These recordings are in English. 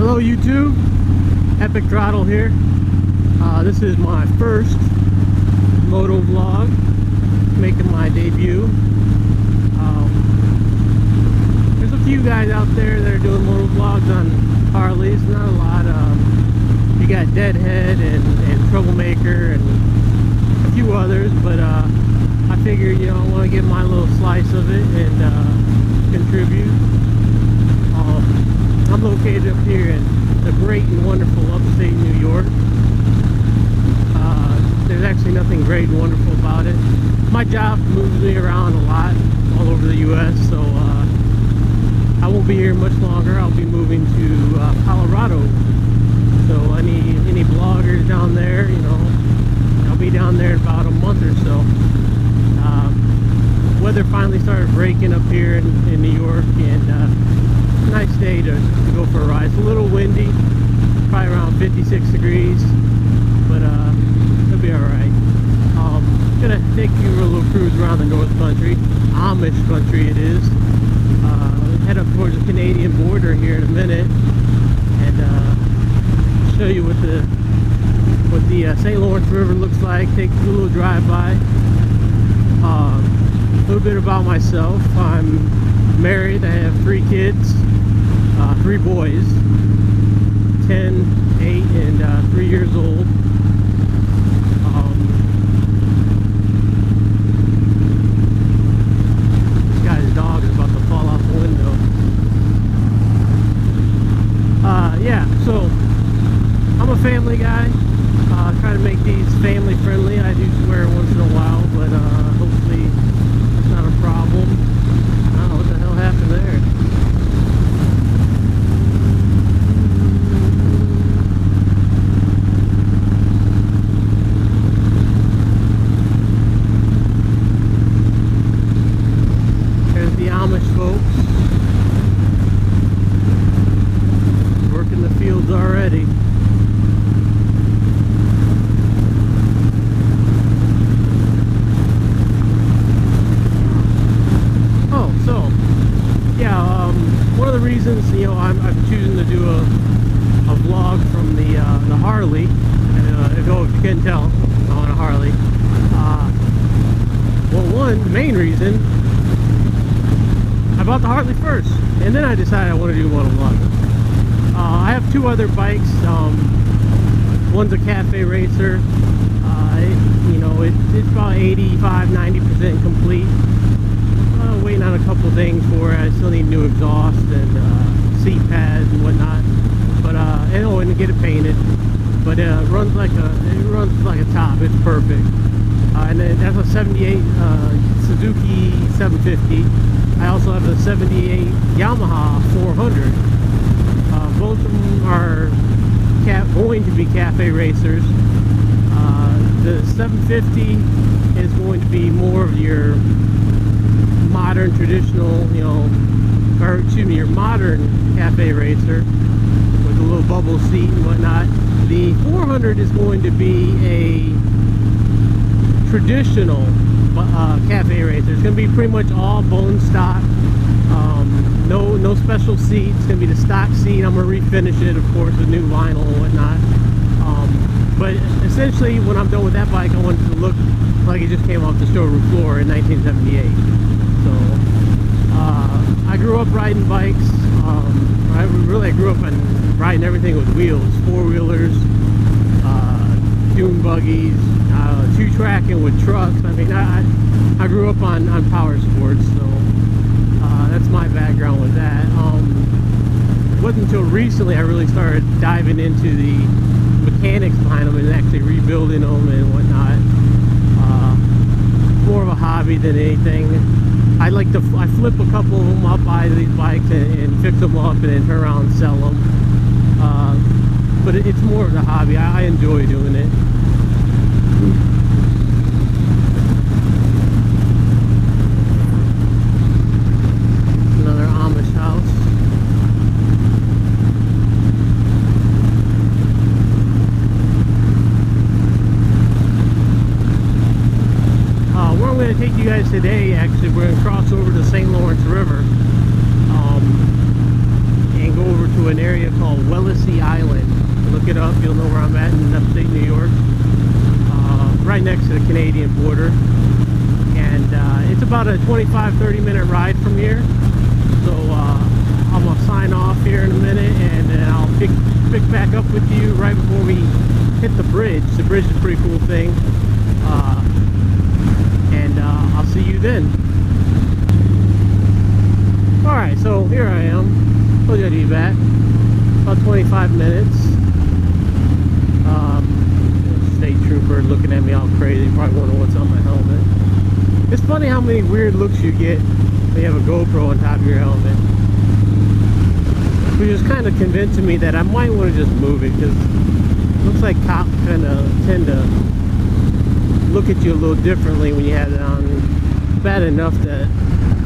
Hello YouTube, Epic Throttle here. This is my first moto vlog, making my debut. There's a few guys out there that are doing moto vlogs on Harleys, not a lot. You got Deadhead and Troublemaker and a few others, but I figured, you know, I want to get my little slice of it and contribute. I'm located up here in the great and wonderful upstate New York. There's actually nothing great and wonderful about it. My job moves me around a lot all over the U.S., so I won't be here much longer. I'll be moving to Colorado. So any bloggers down there, you know, I'll be down there in about a month or so. Weather finally started breaking up here in New York, and nice day to go for a ride. It's a little windy, probably around 56 degrees, but it'll be alright. Gonna take you for a little cruise around the North Country, Amish country it is. Head up towards the Canadian border here in a minute, and show you what the St. Lawrence River looks like. Take a little drive-by. A little bit about myself. I'm married. I have 3 kids. 3 boys, 10, 8, and 3 years old. This guy's dog is about to fall out the window. Yeah, so I'm a family guy. Try to make these family friendly. I do swear once in a while, but hopefully it's not a problem. I don't know what the hell happened there. Folks, working the fields already. Oh, so yeah, one of the reasons, you know, I'm choosing to do a vlog from the Harley, and if you can tell, I'm on a Harley. Well, the main reason, I bought the Harley first, and then I decided I want to do motovlog. I have 2 other bikes. One's a cafe racer. You know, it's about 85–90% complete. Waiting on a couple things for it. I still need new exhaust and seat pads and whatnot. But and get it painted. But it runs like a top. It's perfect. And then that's a 78 Suzuki 750. I also have a 78 Yamaha 400. Both of them are going to be cafe racers. The 750 is going to be more of your modern, traditional, you know, or excuse me, your modern cafe racer with a little bubble seat and whatnot. The 400 is going to be a traditional cafe racer. It's going to be pretty much all bone stock. No special seats. It's going to be the stock seat. I'm going to refinish it, of course, with new vinyl and whatnot. But essentially, when I'm done with that bike, I want it to look like it just came off the showroom floor in 1978. So I grew up riding bikes. I grew up on riding everything with wheels, 4-wheelers, dune buggies, 2-tracking with trucks. I mean, I grew up on power sports, so that's my background with that. It wasn't until recently I really started diving into the mechanics behind them and actually rebuilding them and whatnot. More of a hobby than anything. I flip a couple of them up, buy these bikes and fix them up and then turn around and sell them. But it's more of a hobby. I enjoy doing it. Another Amish house. Where I'm going to take you guys today, actually, we're going to cross over the St. Lawrence River and go over to an area called Wellesley. it up, you'll know where I'm at in upstate New York. Right next to the Canadian border. And it's about a 25-30 minute ride from here. So I'm gonna sign off here in a minute, and then I'll pick back up with you right before we hit the bridge. The bridge is a pretty cool thing. I'll see you then. Alright, so here I am. Told you I'd be back. About 25 minutes. State trooper looking at me all crazy. Probably wondering what's on my helmet. It's funny how many weird looks you get when you have a GoPro on top of your helmet. Which is kind of convincing me that I might want to just move it, because it looks like cops kind of tend to look at you a little differently when you have it on. Bad enough that,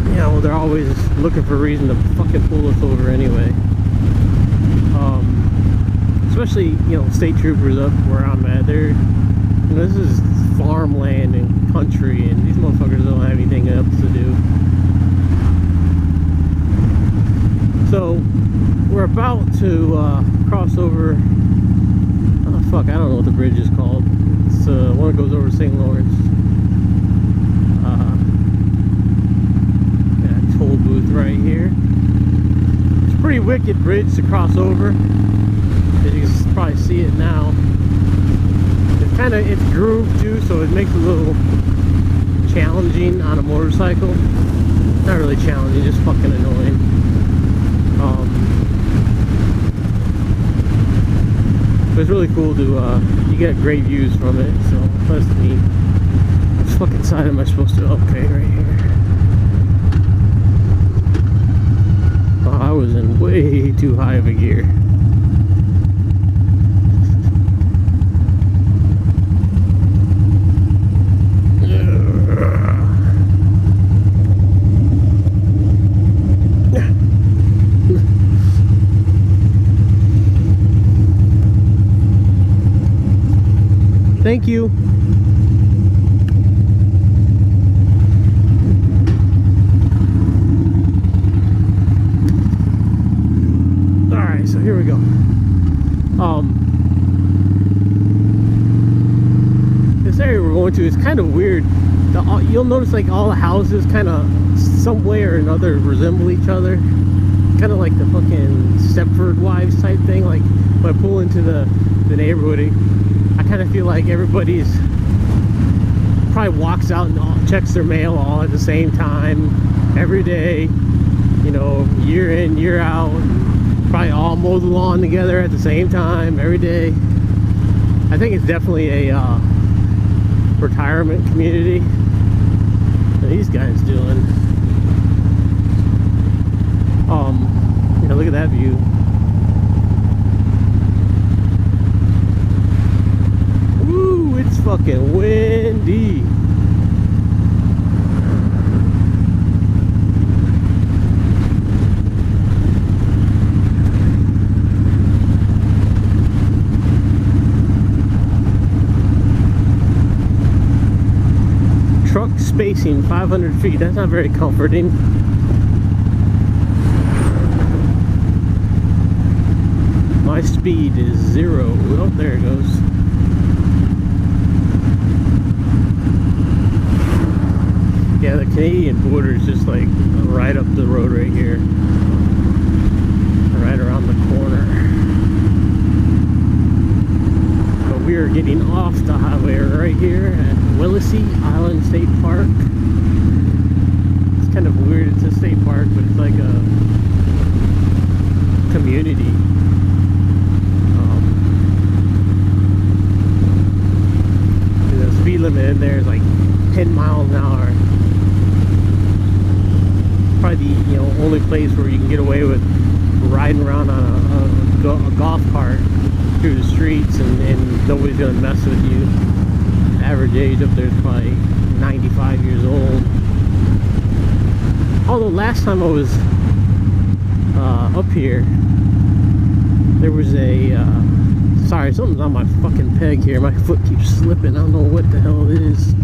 you know, they're always looking for a reason to fucking pull us over anyway. Especially, you know, state troopers up where I'm at. They're, you know, this is farmland and country, and these motherfuckers don't have anything else to do. So we're about to cross over. Oh fuck, I don't know what the bridge is called. It's one that goes over St. Lawrence. Got a toll booth right here. It's a pretty wicked bridge to cross over. You can probably see it now. It's grooved too, so it makes it a little challenging on a motorcycle. Not really challenging, just fucking annoying. But it's really cool to you get great views from it, so that's neat. Which fucking side am I supposed to? Okay, right here. Oh, I was in way too high of a gear. Thank you. Alright, so here we go. This area we're going to is kind of weird. You'll notice like all the houses kind of some way or another resemble each other. Kind of like the fucking Stepford Wives type thing. Like when I pull into the neighborhood, I kind of feel like everybody's probably walks out and checks their mail all at the same time every day, you know, year in, year out. Probably all mow the lawn together at the same time every day. I think it's definitely a retirement community. What are these guys doing? You know, look at that view. It's fucking windy. Truck spacing 500 feet. That's not very comforting. My speed is 0. Oh, there it goes. Yeah, the Canadian border is just like right up the road right here. Right around the corner. But we are getting off the highway right here at Wellesley Island State Park. It's kind of weird, it's a state park, but it's like a community. The speed limit in there is like 10 miles an hour. Probably the only place where you can get away with riding around on a golf cart through the streets, and nobody's gonna mess with you. Average age up there is probably 95 years old. Although last time I was up here, there was a sorry, something's on my fucking peg here. My foot keeps slipping. I don't know what the hell it is.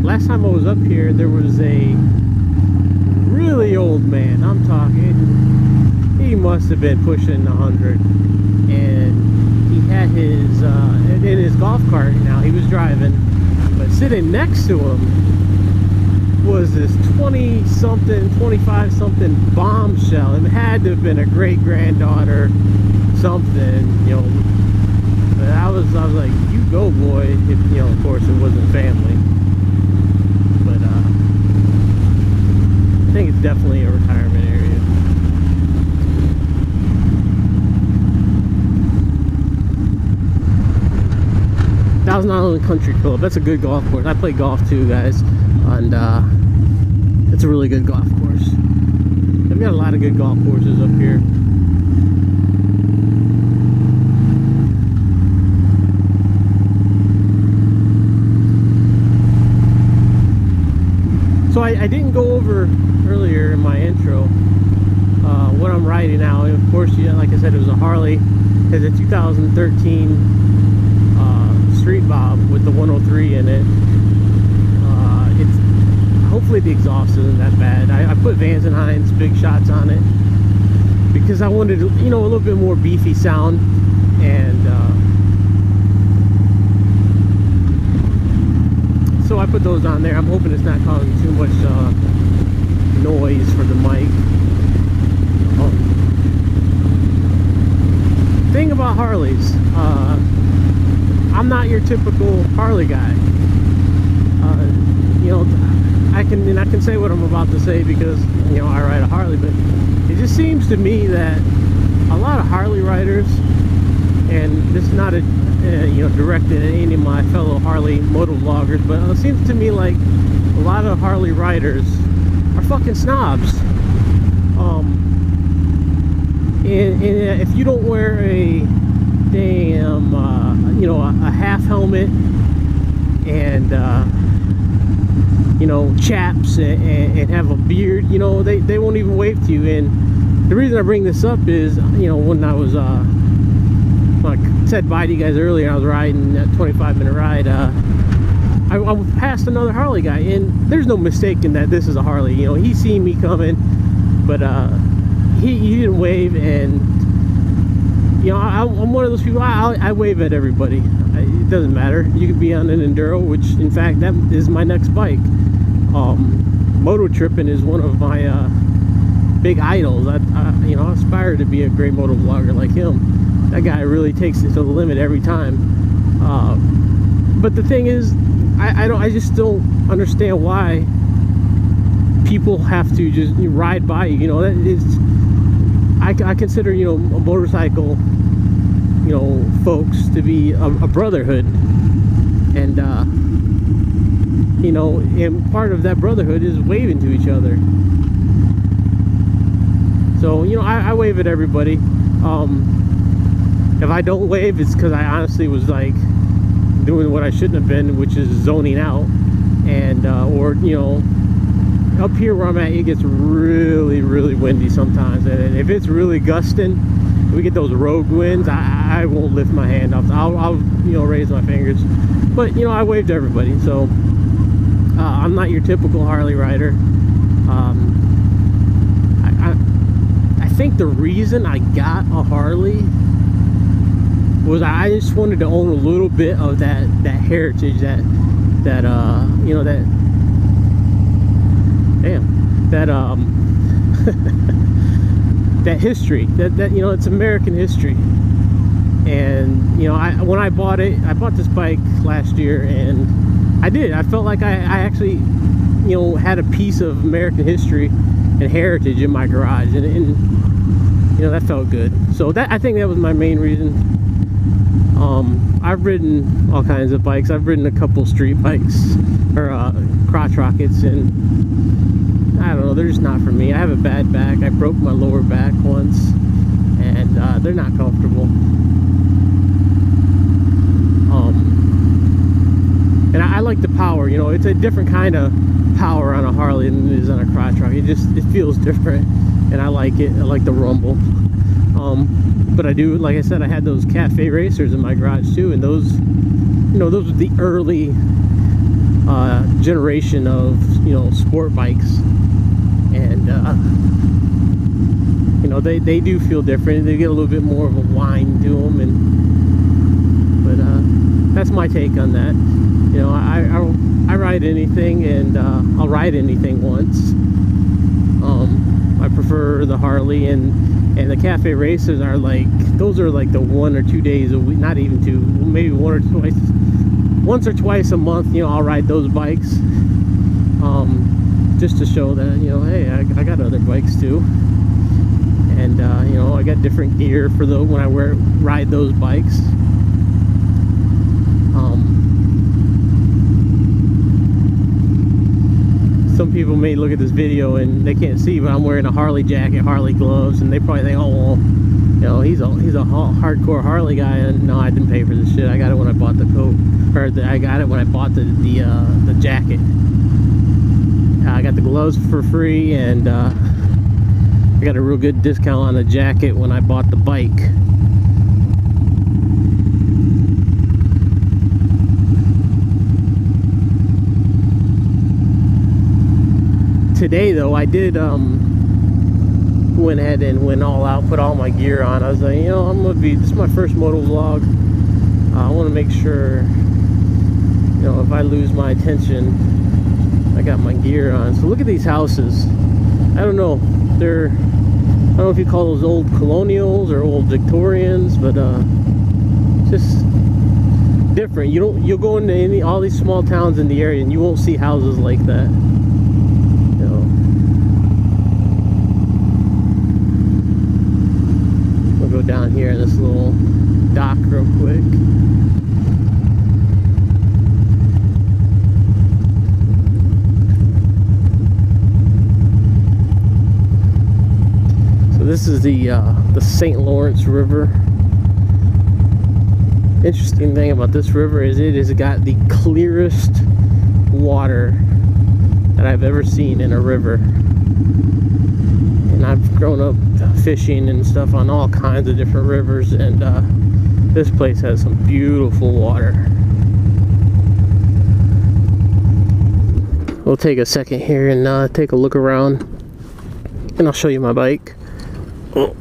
Last time I was up here, there was a really old man. I'm talking, he must have been pushing 100, and he had his in his golf cart. Now he was driving, but sitting next to him was this 20-something, 25-something Bombshell. It had to have been a great-granddaughter, something, you know. But I was like, you go, boy. If, you know, of course, it wasn't family. But I think it's definitely a retirement area. Thousand Island Country Club. That's a good golf course. I play golf too, guys, and it's a really good golf course. They've got a lot of good golf courses up here. So I didn't go over earlier in my intro what I'm riding now. And of course, yeah, like I said, it was a Harley. It's a 2013 Street Bob with the 103 in it. It's hopefully the exhaust isn't that bad. I put Vans and Hines big shots on it because I wanted, you know, a little bit more beefy sound, and so I put those on there. I'm hoping it's not causing too much noise for the mic. Thing about Harleys, I'm not your typical Harley guy. You know, I can say what I'm about to say because, you know, I ride a Harley, but it just seems to me that a lot of Harley riders, and this is not a you know, directed at any of my fellow Harley motovloggers, but it seems to me like a lot of Harley riders are fucking snobs. And if you don't wear a damn you know, a half helmet and you know, chaps and have a beard, you know, they won't even wave to you. And the reason I bring this up is, you know, when I was like I said bye to you guys earlier, I was riding that 25-minute ride, I passed another Harley guy, and there's no mistaking that this is a Harley. You know, he seen me coming, but he didn't wave. And you know, I'm one of those people, I wave at everybody. It doesn't matter. You could be on an Enduro, which in fact that is my next bike. Moto tripping is one of my big idols. I you know, I aspire to be a great moto vlogger like him. That guy really takes it to the limit every time. But the thing is, I just don't understand why people have to just ride by you. You know, that is, I consider, you know, a motorcycle, you know, folks to be a brotherhood, and you know, and part of that brotherhood is waving to each other. So, you know, I wave at everybody. If I don't wave, it's because I honestly was like doing what I shouldn't have been, which is zoning out. And or, you know, up here where I'm at, it gets really windy sometimes, and if it's really gusting, we get those road winds, I won't lift my hand up. I'll you know, raise my fingers. But, you know, I waved to everybody. So I'm not your typical Harley rider. I think the reason I got a Harley was I just wanted to own a little bit of that heritage, that you know, that that history, that you know, it's American history. And you know, when I bought this bike last year, and I felt like I actually, you know, had a piece of American history and heritage in my garage, and you know, that felt good. So I think that was my main reason. I've ridden all kinds of bikes. I've ridden a couple street bikes, or crotch rockets, and I don't know, they're just not for me. I have a bad back. I broke my lower back once, and they're not comfortable. And I like the power, you know, it's a different kind of power on a Harley than it is on a crotch rocket. It feels different, and I like it. I like the rumble. But I do, like I said, I had those cafe racers in my garage too, and those, you know, those were the early generation of, you know, sport bikes. And you know, know, they do feel different. They get a little bit more of a whine to them, but that's my take on that. You know, I ride anything, and I'll ride anything once. I prefer the Harley, and the cafe races are like, those are like the 1 or 2 days a week, not even 2, maybe once or twice a month. You know, I'll ride those bikes, just to show that, you know, hey, I got other bikes too, and you know, I got different gear for when I ride those bikes. Some people may look at this video and they can't see, but I'm wearing a Harley jacket, Harley gloves, and they probably think, oh, well, you know, he's a hardcore Harley guy. And no, I didn't pay for this shit. I got it when I bought the coat, or I got it when I bought the jacket. I got the gloves for free, and I got a real good discount on the jacket when I bought the bike. Today though, I did went ahead and went all out, put all my gear on. I was like, you know, this is my first moto vlog. I want to make sure, you know, if I lose my attention, I got my gear on. So look at these houses. I don't know, I don't know if you call those old colonials or old Victorians, but just different. You'll go into all these small towns in the area and you won't see houses like that. We'll go down here in this little dock real quick. So this is the St. Lawrence River. Interesting thing about this river is it has got the clearest water that I've ever seen in a river. And I've grown up fishing and stuff on all kinds of different rivers, and this place has some beautiful water. We'll take a second here and take a look around, and I'll show you my bike. Oh.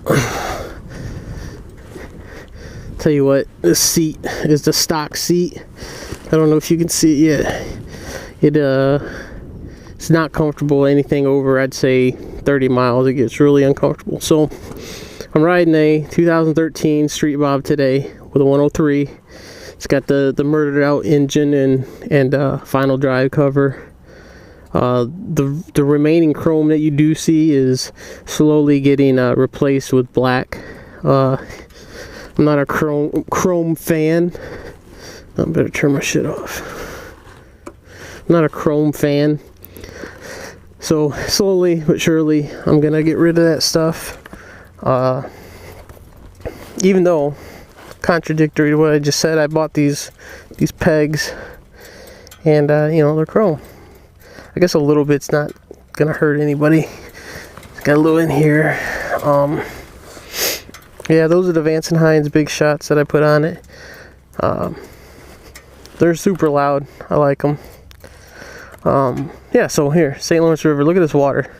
Tell you what, this seat is the stock seat. I don't know if you can see it yet. It's not comfortable. Anything over, I'd say 30 miles, it gets really uncomfortable. So I'm riding a 2013 Street Bob today with a 103. It's got the murdered out engine and final drive cover. The remaining chrome that you do see is slowly getting replaced with black. I'm not a chrome fan. I better turn my shit off. I'm not a chrome fan. So slowly but surely, I'm gonna get rid of that stuff. Even though, contradictory to what I just said, I bought these pegs, and you know, they're chrome. I guess a little bit's not gonna hurt anybody. Got a little in here. Yeah, those are the Vance & Hines big shots that I put on it. They're super loud. I like them. Yeah, so here, St. Lawrence River, look at this water.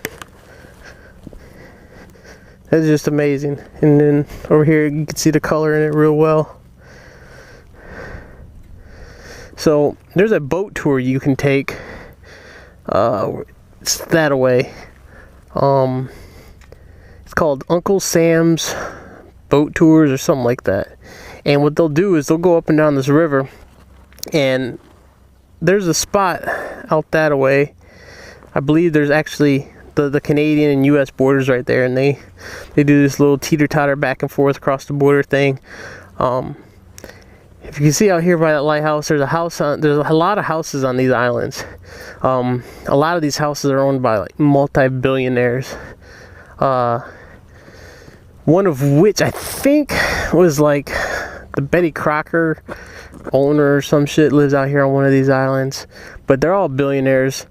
That's just amazing. And then over here you can see the color in it real well. So there's a boat tour you can take. It's that away. It's called Uncle Sam's Boat Tours or something like that. And what they'll do is they'll go up and down this river, and there's a spot out that away. I believe there's actually the Canadian and US borders right there, and they do this little teeter-totter back and forth across the border thing. If you can see out here by that lighthouse, there's a lot of houses on these islands. A lot of these houses are owned by like multi-billionaires. One of which I think was like the Betty Crocker owner or some shit lives out here on one of these islands. But they're all billionaires.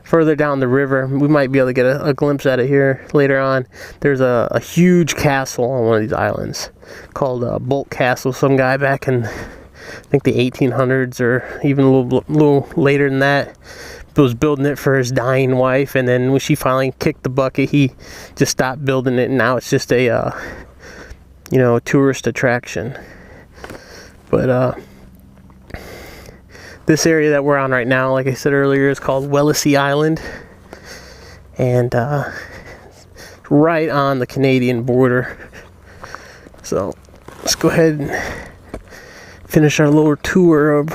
Further down the river, we might be able to get a glimpse at it here later on. There's a huge castle on one of these islands called Bolt Castle. Some guy back in, I think, the 1800s or even a little later than that, was building it for his dying wife, and then when she finally kicked the bucket, he just stopped building it, and now it's just a you know, a tourist attraction. But this area that we're on right now, like I said earlier, is called Wellesley Island, and right on the Canadian border. So let's go ahead and finish our little tour of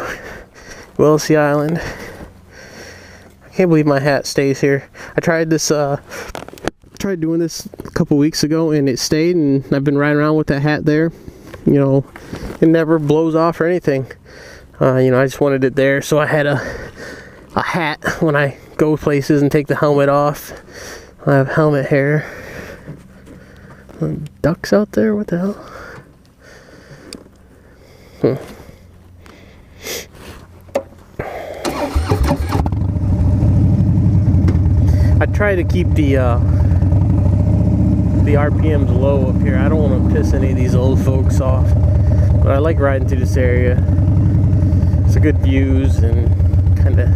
Wellesley Island. I can't believe my hat stays here. I tried this tried doing this a couple weeks ago, and it stayed, and I've been riding around with that hat there. You know, it never blows off or anything. You know, I just wanted it there, so I had a hat when I go places and take the helmet off. I have helmet hair. Ducks out there? What the hell? I try to keep the RPMs low up here. I don't want to piss any of these old folks off, but I like riding through this area. It's a good views, and kind of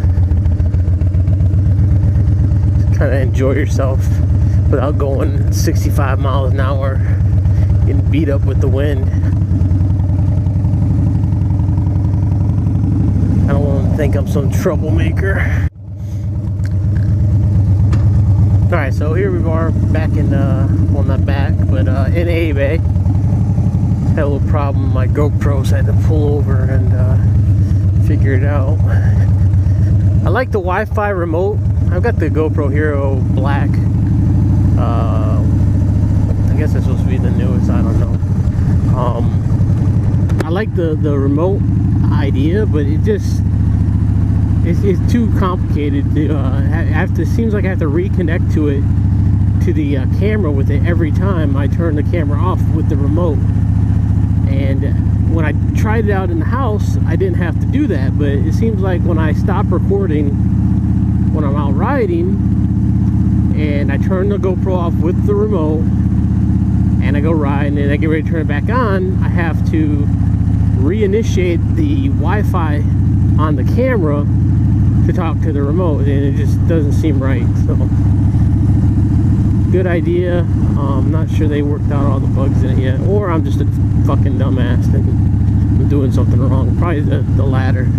enjoy yourself without going 65 miles an hour, getting beat up with the wind. I don't want to think I'm some troublemaker. Alright, so here we are back in, well, not back, but in A Bay. Had a little problem with my GoPro, so I had to pull over and figure it out. I like the Wi-Fi remote. I've got the GoPro Hero Black. I guess that's supposed to be the newest, I don't know. I like the remote idea, but it just it's too complicated to seems like I have to reconnect to it, to the camera with it every time I turn the camera off with the remote. And when I tried it out in the house, I didn't have to do that, but it seems like when I stop recording when I'm out riding and I turn the GoPro off with the remote and I go ride and then I get ready to turn it back on, I have to reinitiate the Wi-Fi on the camera to talk to the remote, and it just doesn't seem right. So good idea. I'm not sure they worked out all the bugs in it yet, or I'm just a fucking dumbass and I'm doing something wrong. Probably the latter.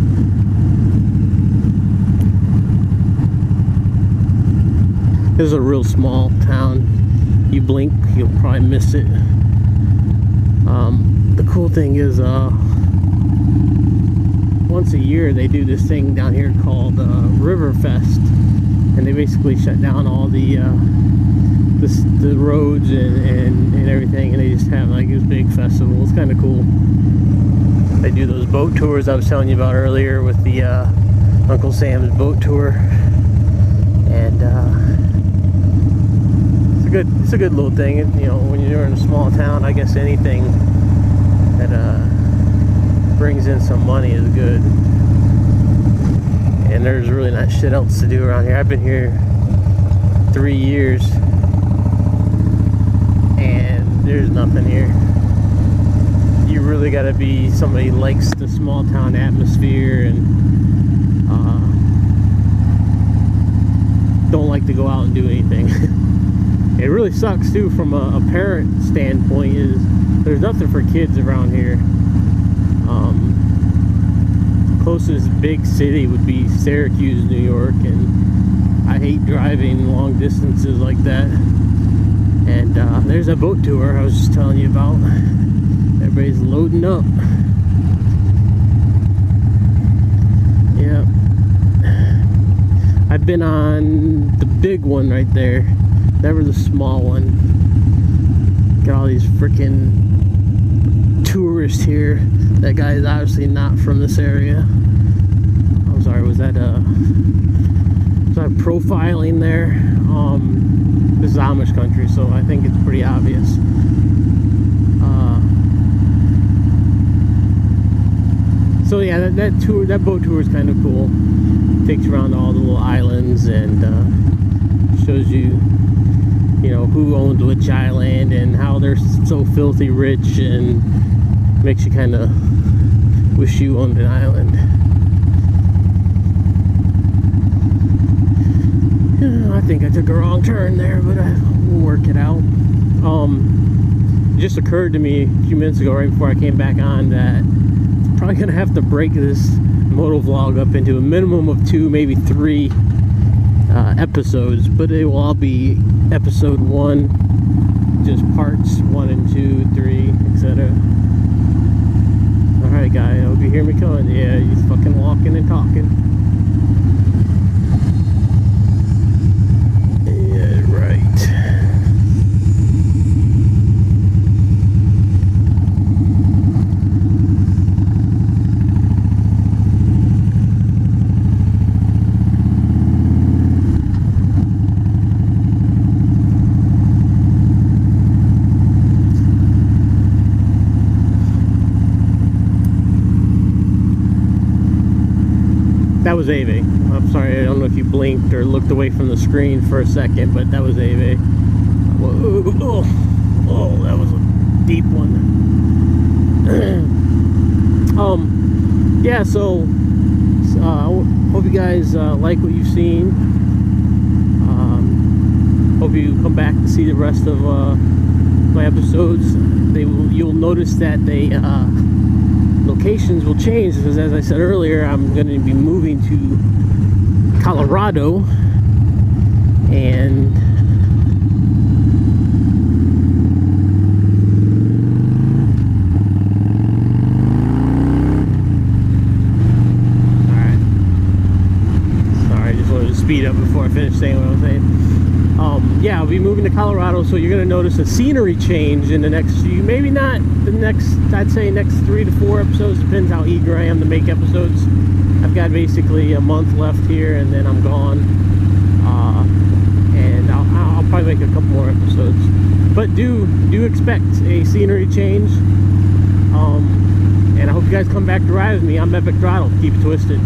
This is a real small town. You blink, you'll probably miss it. The cool thing is once a year they do this thing down here called Riverfest, and they basically shut down all the roads and everything, and they just have like this big festival. It's kind of cool. They do those boat tours I was telling you about earlier with the Uncle Sam's boat tour, and it's a good little thing. You know, when you're in a small town, I guess anything that brings in some money is good. And there's really not shit else to do around here. I've been here 3 years and there's nothing here. You really got to be somebody who likes the small town atmosphere and don't like to go out and do anything. It really sucks too from a parent standpoint, is there's nothing for kids around here. Closest big city would be Syracuse, New York, and I hate driving long distances like that. And there's a boat tour I was just telling you about. Everybody's loading up. Yeah, I've been on the big one right there, never the small one. Got all these freaking tourists here. That guy is obviously not from this area. I'm sorry, was that profiling there? This is Amish country, so I think it's pretty obvious. So yeah, that boat tour is kind of cool. Takes you around all the little islands and shows you, you know, who owns which island and how they're so filthy rich, and makes you kind of wish you owned an island. I think I took a wrong turn there, but we'll work it out. It just occurred to me a few minutes ago, right before I came back on, that I'm probably gonna have to break this motovlog up into a minimum of 2, maybe 3 episodes, but it will all be episode 1, just parts 1 and 2, 3, etc. Alright guy, I hope you hear me coming. Yeah, he's fucking walking and talking. Yeah, right. That was Ava. I'm sorry, I don't know if you blinked or looked away from the screen for a second, but that was Ava. Whoa, oh, that was a deep one. Yeah, so I hope you guys like what you've seen. Hope you come back to see the rest of my episodes. You'll notice that they locations will change, because as I said earlier, I'm going to be moving to Colorado, and alright, sorry, I just wanted to speed up before I finish saying what I was saying. Yeah, I'll be moving to Colorado, so you're going to notice a scenery change in the next few, maybe not the next, I'd say next 3 to 4 episodes, depends how eager I am to make episodes. I've got basically a month left here, and then I'm gone, and I'll probably make a couple more episodes, but do expect a scenery change, and I hope you guys come back to ride with me. I'm Epic Throttle. Keep it twisted.